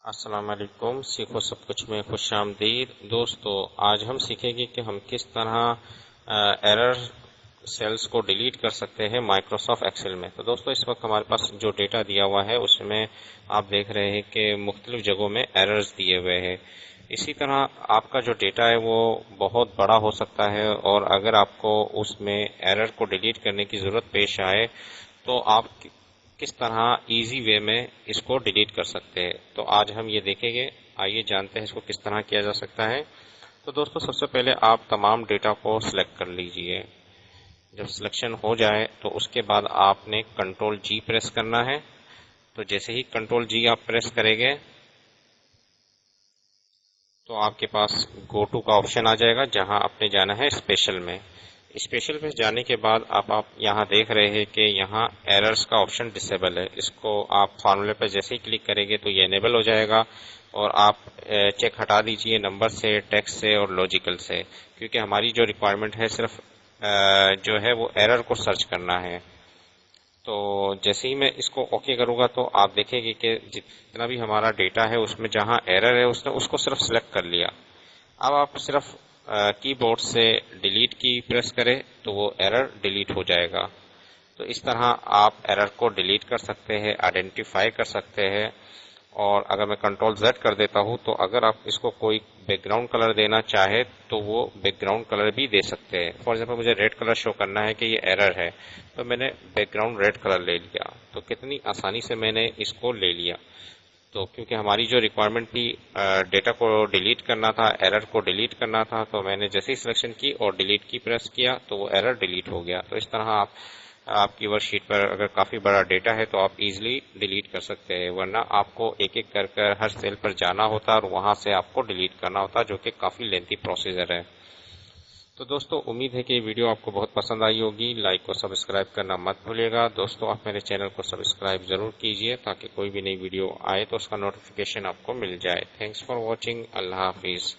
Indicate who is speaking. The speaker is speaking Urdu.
Speaker 1: السلام علیکم، سیکھو سب کچھ میں خوش آمدید دوستو۔ آج ہم سیکھیں گے کہ ہم کس طرح ایرر سیلز کو ڈیلیٹ کر سکتے ہیں مائکروسافٹ ایکسل میں۔ تو دوستو اس وقت ہمارے پاس جو ڈیٹا دیا ہوا ہے اس میں آپ دیکھ رہے ہیں کہ مختلف جگہوں میں ایررز دیے ہوئے ہیں۔ اسی طرح آپ کا جو ڈیٹا ہے وہ بہت بڑا ہو سکتا ہے، اور اگر آپ کو اس میں ایرر کو ڈیلیٹ کرنے کی ضرورت پیش آئے تو آپ کس طرح ایزی وے میں اس کو ڈیلیٹ کر سکتے ہیں۔ تو آج ہم یہ دیکھیں گے، آئیے جانتے ہیں اس کو کس طرح کیا جا سکتا ہے۔ تو دوستو سب سے پہلے آپ تمام ڈیٹا کو سلیکٹ کر لیجئے۔ جب سلیکشن ہو جائے تو اس کے بعد آپ نے کنٹرول جی پریس کرنا ہے۔ تو جیسے ہی کنٹرول جی آپ پریس کریں گے تو آپ کے پاس گو ٹو کا آپشن آ جائے گا، جہاں آپ نے جانا ہے اسپیشل میں۔ اسپیشل میں جانے کے بعد آپ یہاں دیکھ رہے ہیں کہ یہاں ایررز کا آپشن ڈسیبل ہے۔ اس کو آپ فارمولے پہ جیسے ہی کلک کریں گے تو یہ انیبل ہو جائے گا، اور آپ چیک ہٹا دیجئے نمبر سے، ٹیکسٹ سے اور لاجیکل سے، کیونکہ ہماری جو ریکوائرمنٹ ہے صرف جو ہے وہ ایرر کو سرچ کرنا ہے۔ تو جیسے ہی میں اس کو اوکے کروں گا تو آپ دیکھیں گے کہ جتنا بھی ہمارا ڈیٹا ہے اس میں جہاں ایرر ہے اس نے اس کو صرف سلیکٹ کر لیا۔ اب آپ صرف کی بورڈ سے ڈیلیٹ کی پریس کریں تو وہ ایرر ڈیلیٹ ہو جائے گا۔ تو اس طرح آپ ایرر کو ڈیلیٹ کر سکتے ہیں، آئیڈینٹیفائی کر سکتے ہیں۔ اور اگر میں کنٹرول زیڈ کر دیتا ہوں تو اگر آپ اس کو کوئی بیک گراؤنڈ کلر دینا چاہے تو وہ بیک گراؤنڈ کلر بھی دے سکتے ہیں۔ فار ایگزامپل مجھے ریڈ کلر شو کرنا ہے کہ یہ ایرر ہے، تو میں نے بیک گراؤنڈ ریڈ کلر لے لیا۔ تو کتنی آسانی سے میں نے اس کو لے لیا۔ تو کیونکہ ہماری جو ریکوائرمنٹ تھی ڈیٹا کو ڈیلیٹ کرنا تھا، ایرر کو ڈیلیٹ کرنا تھا، تو میں نے جیسے ہی سلیکشن کی اور ڈیلیٹ کی پریس کیا تو وہ ایرر ڈیلیٹ ہو گیا۔ تو اس طرح آپ کی ورک شیٹ پر اگر کافی بڑا ڈیٹا ہے تو آپ ایزیلی ڈیلیٹ کر سکتے ہیں، ورنہ آپ کو ایک ایک کر ہر سیل پر جانا ہوتا اور وہاں سے آپ کو ڈیلیٹ کرنا ہوتا، جو کہ کافی لینتھی پروسیجر ہے۔ تو دوستو امید ہے کہ یہ ویڈیو آپ کو بہت پسند آئی ہوگی۔ لائک اور سبسکرائب کرنا مت بھولیے گا۔ دوستو آپ میرے چینل کو سبسکرائب ضرور کیجئے تاکہ کوئی بھی نئی ویڈیو آئے تو اس کا نوٹیفیکیشن آپ کو مل جائے۔ Thanks for watching. اللہ حافظ۔